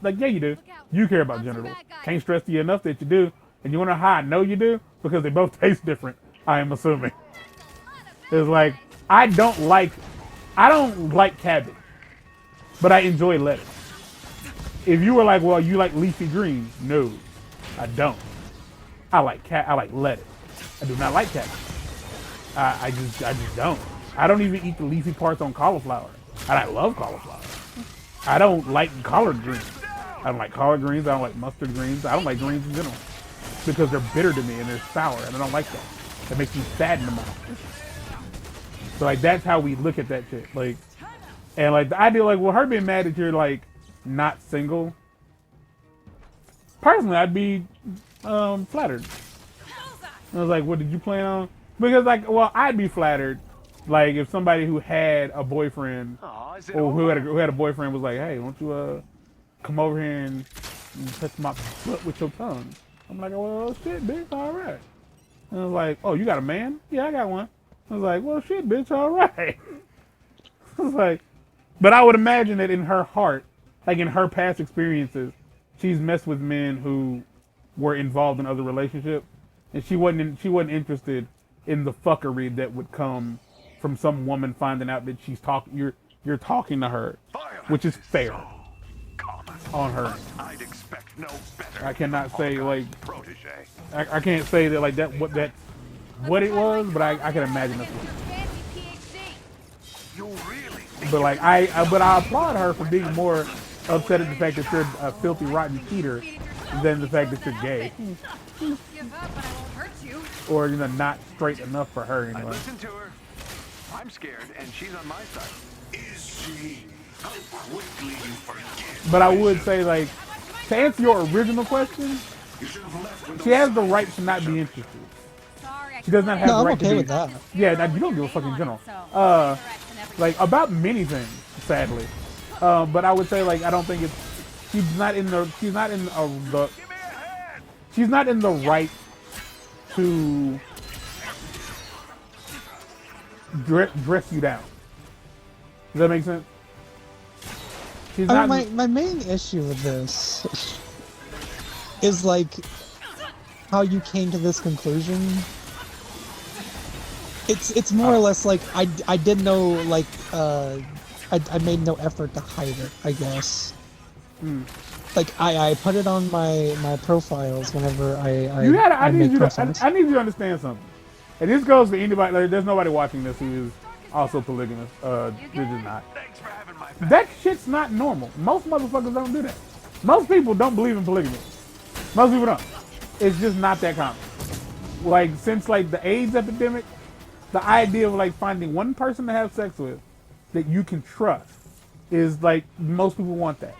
A: like, yeah, you do. You care about genitals. Can't stress to you enough that you do. And you wanna know how I know you do? Because they both taste different. I am assuming. It's like I don't like cabbage, but I enjoy lettuce. If you were like, well, you like leafy greens, no, I don't. I like lettuce. I do not like cabbage. I just don't. I don't even eat the leafy parts on cauliflower. And I love cauliflower. I don't like collard greens. I don't like collard greens. I don't like mustard greens. I don't like greens in general because they're bitter to me and they're sour, and I don't like that. That makes me sad in the mouth. So like that's how we look at that shit. Like, and like the idea, like, well, her being mad that you're like not single. Personally, I'd be flattered. I was like, what did you plan on? Because like, well, I'd be flattered, like if somebody who had a boyfriend or who had a boyfriend was like, hey, won't you come over here and touch my butt with your tongue? I'm like, well, shit, bitch, all right. And I was like, oh, you got a man? Yeah, I got one. I was like, well, shit, bitch, all right. I was like, but I would imagine that in her heart, like in her past experiences, she's messed with men who were involved in other relationships, and she wasn't interested in the fuckery that would come from some woman finding out that you're talking to her, which is fair on her.
D: I'd expect no better.
A: I cannot say like I can't say that like that's what it was, but I can imagine that's what.
D: You really
A: But like I applaud her for being more upset at the fact that you're a filthy, rotten cheater than the fact that you're gay.
C: Give up, but I won't hurt you.
A: Or, you know, not straight enough for her
D: I
A: anyway.
D: listen to her. I'm scared, and she's on my side.
F: Is she? How quickly you forget.
A: But I would say, like, to answer your original question,
F: You should have left with
A: she has the right to not be interested.
C: Sorry, I
A: She does not have
B: No,
A: the
B: I'm
A: right
B: okay
A: to be.
B: with that.
A: Yeah, now, you don't give a fuck in general. Like, about many things, sadly. But I would say, like, I don't think it's, she's not in the right to dress you down. Does that make sense? She's
B: I
A: not.
B: mean, my main issue with this is like how you came to this conclusion. It's more or less like I didn't know, like I made no effort to hide it, I guess. Like I put it on my profiles whenever I make profiles.
A: I need you to understand something. And this goes to anybody. Like, there's nobody watching this who is also polygamous. This is not.
D: Thanks for having my back.
A: That shit's not normal. Most motherfuckers don't do that. Most people don't believe in polygamy. Most people don't. It's just not that common. Like, since like the AIDS epidemic, the idea of like finding one person to have sex with that you can trust is like, most people want that.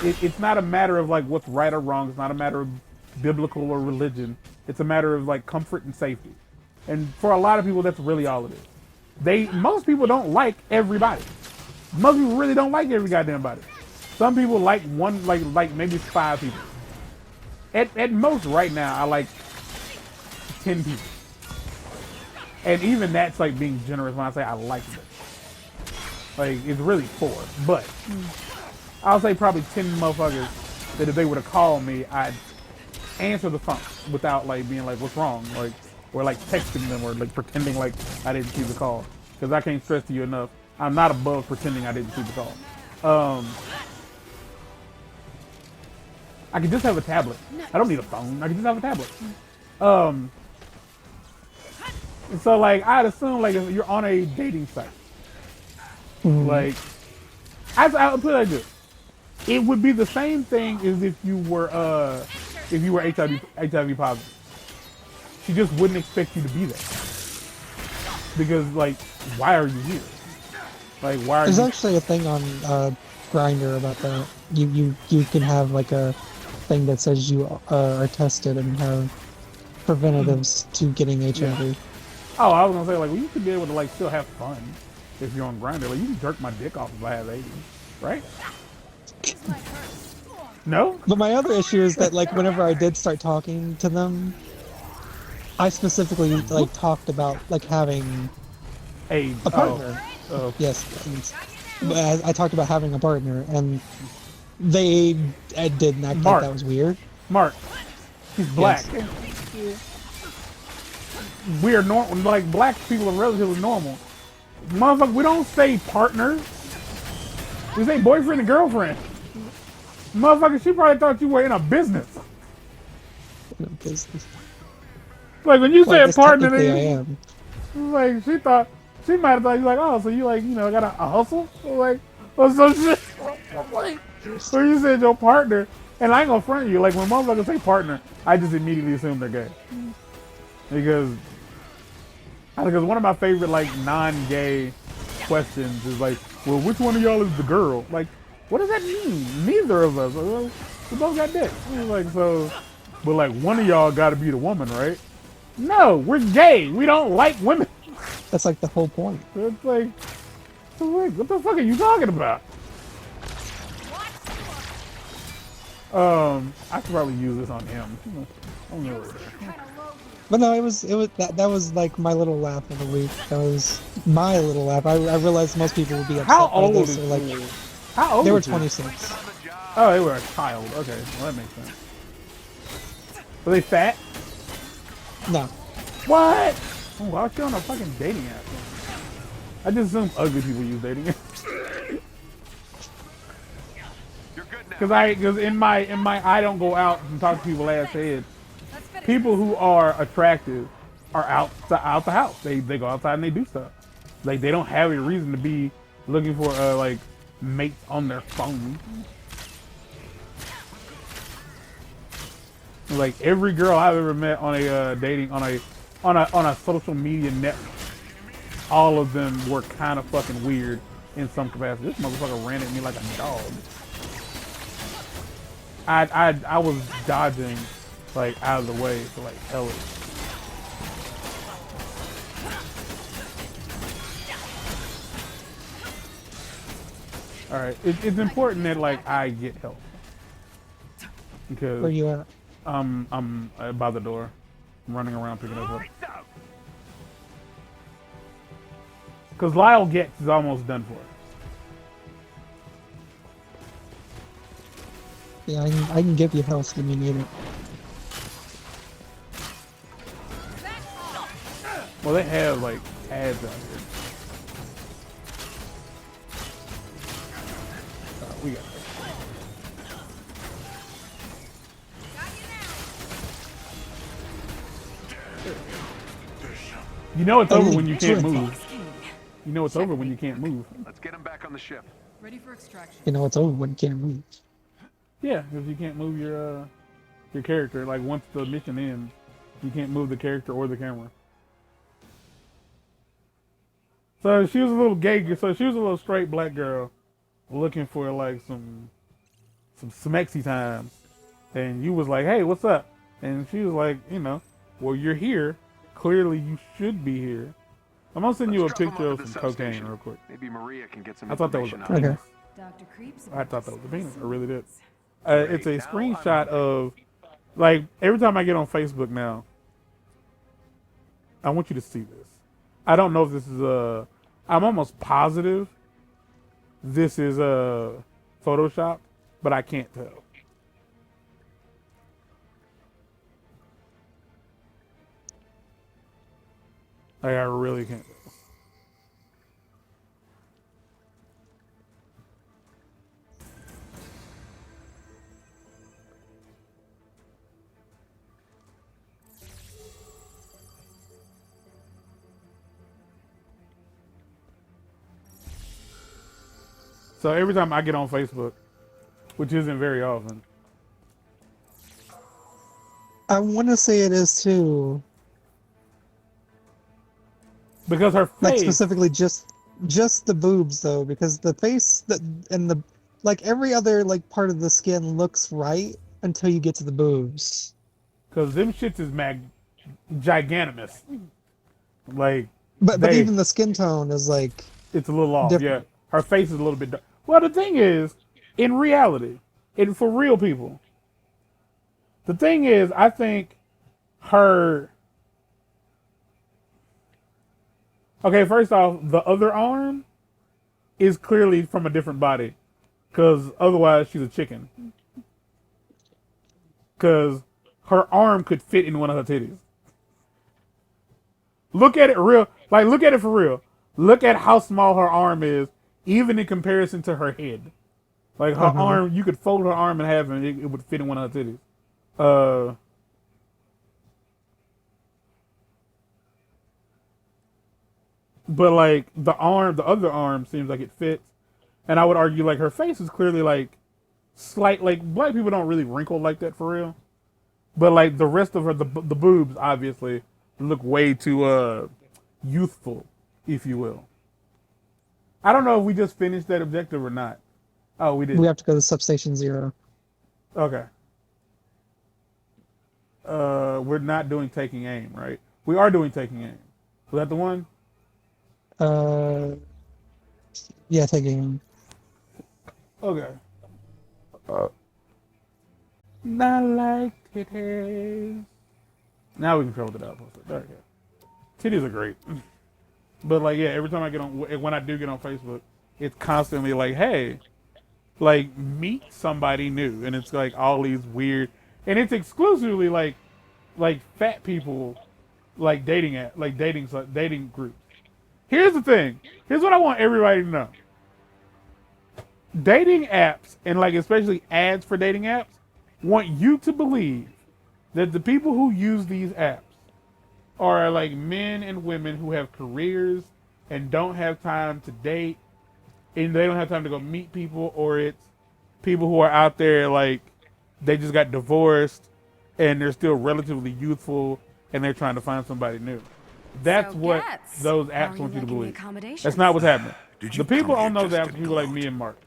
A: It's not a matter of like what's right or wrong. It's not a matter of biblical or religion. It's a matter of like comfort and safety. And for a lot of people, that's really all it is. Most people don't like everybody. Most people really don't like every goddamn body. Some people like one, like maybe 5 people. At most right now, I like 10 people. And even that's like being generous when I say I like it. Like, it's really 4, but I'll say probably 10 motherfuckers that if they were to call me, I'd answer the phone without like being like, what's wrong? Like, or like texting them or like pretending like I didn't see the call. Because I can't stress to you enough, I'm not above pretending I didn't see the call. I could just have a tablet. I don't need a phone. I can just have a tablet. So like, I'd assume like if you're on a dating site, like, I'll put it like this. It would be the same thing as if you were HIV positive. She just wouldn't expect you to be there. Because like, why are you here? Like, why are
B: There's
A: you?
B: actually a thing on Grindr about that. You can have like a thing that says you are tested and have preventatives to getting HIV.
A: Oh, I was gonna say like, well, you could be able to like still have fun if you're on Grindr. Like, you can jerk my dick off if I have AIDS, right? No?
B: But my other issue is that like whenever I did start talking to them, I specifically like talked about like having
I: a
B: a partner.
I: Oh.
B: Yes, but I talked about having a partner, and they didn't act like that was weird.
I: Mark, he's black.
B: Yes.
I: We're normal. Like black people are relatively normal. Motherfucker, we don't say partner. We say boyfriend and girlfriend. Motherfucker, she probably thought you were in a business. Like when you say a partner,
B: I am.
I: Like she might have thought you like, oh, so you like, you know, got a hustle, or some shit. Like, so you said your partner, and I ain't gonna front you. Like when motherfuckers say partner, I just immediately assume they're gay because one of my favorite like non-gay questions is like, well, which one of y'all is the girl? Like, what does that mean? Neither of us. We both got dick. Like so, but like one of y'all got to be the woman, right? No, we're gay. We don't like women.
B: That's like the whole point.
I: It's like, what the fuck are you talking about? I could probably use this on him. I don't know.
B: But no, it was that was like my little laugh of the week. That was my little laugh. I realized most people would be upset.
I: How
B: by
I: old
B: this,
I: is
B: or like
I: he? How old?
B: They were
I: is he?
B: 26.
I: Oh, they were a child. Okay, well that makes sense. Were they fat?
B: No.
I: What? Oh, why was she on a fucking dating app? I just assume ugly people use dating apps. Because in my I don't go out and talk to people ass head. People who are attractive are out the house. They go outside and they do stuff. Like they don't have a reason to be looking for like mates on their phone. Like every girl I've ever met on a dating on a social media network, all of them were kind of fucking weird in some capacity. This motherfucker ran at me like a dog. I was dodging like out of the way for like hell. All right, it's important that like I get help because
B: Where you at?
I: I'm by the door. I'm running around picking up. Because Lyle Getz is almost done for.
B: Yeah, I can give you health when you need it.
I: Well, they have like ads out here. We got it. You know it's over when you can't move. You know it's over when you can't move.
D: Let's get him back on the ship.
C: Ready for extraction.
B: You know it's over when you can't move.
I: Yeah, if you can't move your character, like once the mission ends, you can't move the character or the camera. So she was a little gay. So she was a little straight black girl looking for like some smexy times, and you was like, "Hey, what's up?" And she was like, "You know, well, you're here. Clearly, you should be here." I'm gonna send you a picture of some cocaine real quick.
D: Maybe Maria can get some
I: I thought that was a
D: information
I: penis.
C: Dr. Creeps.
I: I thought that was a penis. I really did. It's a screenshot of, like, every time I get on Facebook now, I want you to see this. I don't know if this is I'm almost positive this is Photoshop, but I can't tell. Like, I really can't tell. So every time I get on Facebook, which isn't very often.
B: I want to say it is too.
I: Because her face.
B: Like specifically just the boobs though, because the face and the like every other like part of the skin looks right until you get to the boobs.
I: Because them shits is giganimous. Like.
B: But even the skin tone is like.
I: It's a little off.
B: Different.
I: Yeah, her face is a little bit dark. Well, the thing is, in reality, and for real people, the thing is, I think her Okay, first off, the other arm is clearly from a different body, because otherwise she's a chicken. Because her arm could fit in one of her titties. Look at it real, like look at it for real. Look at how small her arm is, even in comparison to her head. Like her arm, you could fold her arm in half and it would fit in one of her titties. But like the other arm seems like it fits, and I would argue like her face is clearly like slight. Like black people don't really wrinkle like that for real, but like the rest of her, the boobs obviously look way too youthful, if you will. I don't know if we just finished that objective or not. Oh, we did.
B: We have to go to substation 0.
I: Okay. We're not doing taking aim, right? We are doing taking aim. Was that the one?
B: Yeah, taking.
I: Okay. Not like titties. Now we can control it out. Okay. Titties are great. But like, yeah, every time I get on, when I do get on Facebook, it's constantly like, hey, like meet somebody new. And it's like all these weird, and it's exclusively like fat people, like dating groups. Here's the thing. Here's what I want everybody to know. Dating apps, and like especially ads for dating apps, want you to believe that the people who use these apps are like men and women who have careers and don't have time to date, and they don't have time to go meet people, or it's people who are out there like they just got divorced and they're still relatively youthful and they're trying to find somebody new. That's what those apps want you to believe. That's not what's happening. The people on those apps are people like me and Mark.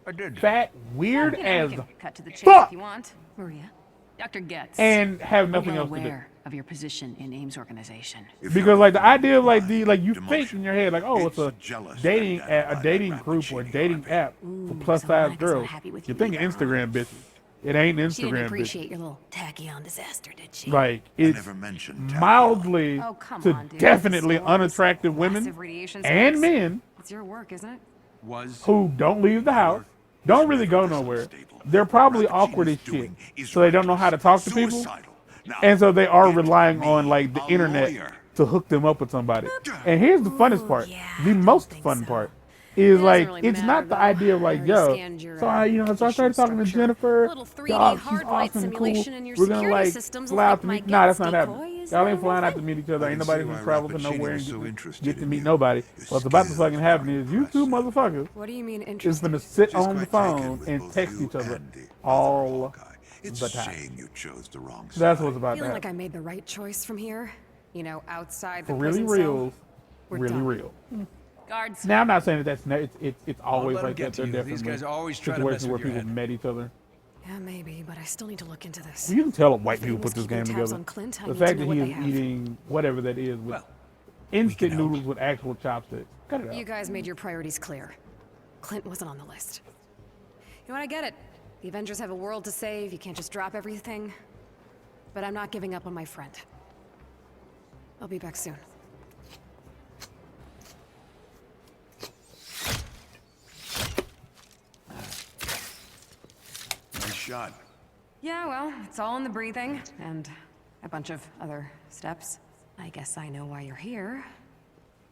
I: Fat, weird as
C: Cut to the chase
I: fuck,
C: if you want. Maria. Dr. Getz.
I: and have nothing
H: Well
I: else to do.
H: aware of your position in AIM's organization.
I: Because like the idea of like you think in your head like, oh, it's a dating group or a dating app for plus size girls. You're thinking Instagram bitches. It ain't
C: She didn't
I: Instagram bitches.
C: appreciate your little tachyon disaster, did she?
I: Like it's mildly
C: Oh, come
I: to
C: on, dude.
I: definitely
C: This whole
I: unattractive women
C: massive radiation
I: and
C: spikes.
I: men
C: It's your work, isn't it?
I: who don't leave the house, don't really go nowhere. They're probably awkward as shit, so they don't know how to talk to people, and so they are relying on like the internet to hook them up with somebody. And here's the funnest part, the most fun part is like
C: really
I: it's
C: matter,
I: not the
C: though.
I: idea of
C: I
I: like,
C: already
I: yo,
C: scanned your,
I: so I started talking to
C: structure.
I: Jennifer.
C: Little 3D
I: Y'all, she's
C: hard right
I: awesome and cool.
C: simulation in your
I: We're gonna
C: security
I: like
C: systems
I: fly
C: will
I: out to
C: make
I: meet.
C: my
I: Nah, that's not
C: guts
I: happening.
C: decoy. Is
I: Y'all
C: that
I: ain't
C: a
I: flying
C: real
I: out to meet each other. Ain't nobody who travel to nowhere and get to meet
F: you.
I: nobody. What's about to fucking happen is you two motherfuckers
C: What do you mean
I: is
C: interested?
I: gonna sit on the phone and text each other all the time.
F: You chose the wrong side.
I: That's what's about to
C: Feeling like
I: happen.
C: I made the right choice from here? You know, outside
I: For
C: the
I: really
C: prison
I: real,
C: cell? We're
I: really
C: done.
I: real.
C: Guards.
I: Now I'm not saying that it's always
E: let 'em
I: like
E: get
I: that.
E: to
I: There
E: you. These
I: definitely
E: guys always try to mess
I: situations where
E: with your
I: people
E: head.
I: met each other.
C: Yeah, maybe, but I still need to look into this.
I: You can tell white
C: If
I: people put this
C: anyone's
I: game
C: keeping tabs
I: together.
C: on Clint, I
I: The
C: need to
I: fact
C: know
I: that
C: what
I: he
C: they
I: is
C: have.
I: eating whatever that is with
E: Well,
I: instant
E: help.
I: noodles with actual chopsticks. Cut it out.
C: You guys made your priorities clear. Clint wasn't on the list. You know what? I get it. The Avengers have a world to save. You can't just drop everything. But I'm not giving up on my friend. I'll be back soon.
F: Nice shot.
C: Yeah, well, it's all in the breathing and a bunch of other steps. I guess I know why you're here.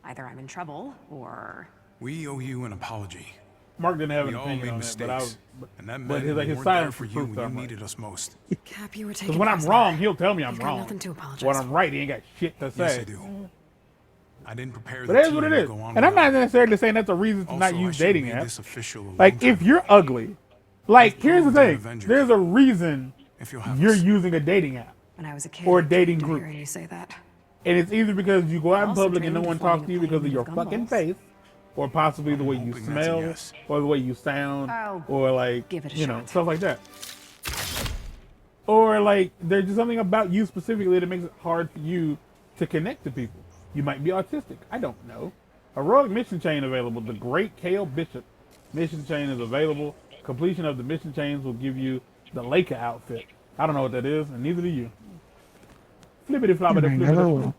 C: Either I'm in trouble or...
E: We owe you an apology.
I: Mark didn't have
E: We
I: an
E: all
I: opinion
E: made
I: on that, but I
E: mistakes.
I: was.
E: And that
I: but
E: meant
I: his, like,
E: we
I: his
E: weren't there
I: silence
E: for
I: was
E: you
I: proof
E: when
I: that
E: you
I: I'm right.
E: needed us most.
C: Cap, you were taking
I: Because when I'm
C: prisoner.
I: wrong, he'll tell me I'm
C: You've got
I: wrong.
C: nothing to apologize
I: When I'm
C: for.
I: right, he ain't got shit to say.
E: Yes, I do. I didn't prepare
I: But
E: the
I: it is
E: team
I: what it
E: to
I: is.
E: go on
I: And I'm not
E: without.
I: necessarily saying that's a reason to not
E: Also, I
I: use
E: should've
I: dating
E: made this
I: apps.
E: official a long
I: Like,
E: time
I: if
E: ago.
I: you're ugly, like, here's the
E: proved an
I: thing.
E: Avenger.
I: There's a reason
E: If you'll have
I: you're
E: us.
I: using a dating app.
C: When I was a kid,
I: Or a
C: I
I: dating
C: dreamed of
I: group.
C: hearing you say that.
I: And it's either because you go out in
C: Also
I: public and no
C: dreamed
I: one
C: of flying
I: talks to
C: a
I: you because of
C: plane
I: your
C: with
I: fucking
C: gumballs.
I: face, or possibly the way you
E: hoping that's a
I: smell,
E: yes.
I: or the way you sound,
C: I'll
I: or like,
C: give it a
I: you know,
C: shot.
I: stuff like that. Or like, there's just something about you specifically that makes it hard for you to connect to people. You might be autistic. I don't know. Heroic mission chain available. The Great Kale Bishop mission chain is available. Completion of the mission chains will give you the Leica outfit. I don't know what that is, and neither do you. Flippity floppity
B: I never will.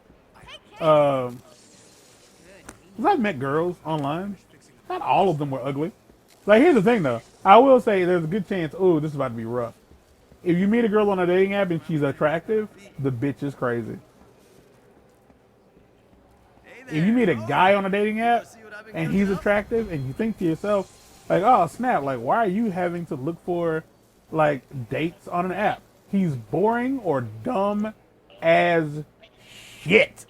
I: 'Cause I've met girls online. Not all of them were ugly. Like, here's the thing, though. I will say there's a good chance, ooh, this is about to be rough. If you meet a girl on a dating app and she's attractive, the bitch is crazy. If you meet a guy on a dating app and he's attractive and you think to yourself, like, oh, snap, like, why are you having to look for, like, dates on an app? He's boring or dumb as shit.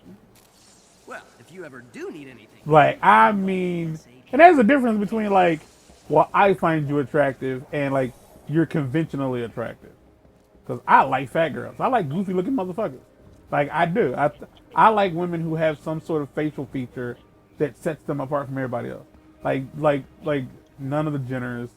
E: Well, if you ever do need anything.
I: Like, I mean, and there's a difference between, like, well, I find you attractive and, like, you're conventionally attractive. Because I like fat girls. I like goofy looking motherfuckers. Like, I do. I like women who have some sort of facial feature that sets them apart from everybody else. Like none of the Jenners.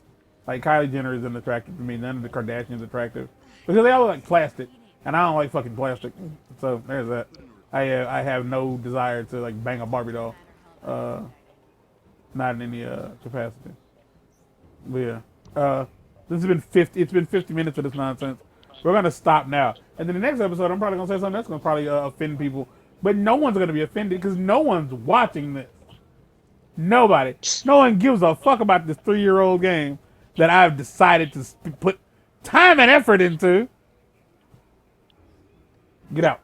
I: Like, Kylie Jenner isn't attractive to me. None of the Kardashians attractive. Because they all look like plastic. And I don't like fucking plastic. So, there's that. I have no desire to, like, bang a Barbie doll. Not in any capacity. But yeah. This has been 50. It's been 50 minutes of this nonsense. We're gonna stop now, and then the next episode, I'm probably gonna say something that's gonna probably offend people, but no one's gonna be offended because no one's watching this. Nobody. No one gives a fuck about this 3-year-old game that I've decided to put time and effort into. Get out.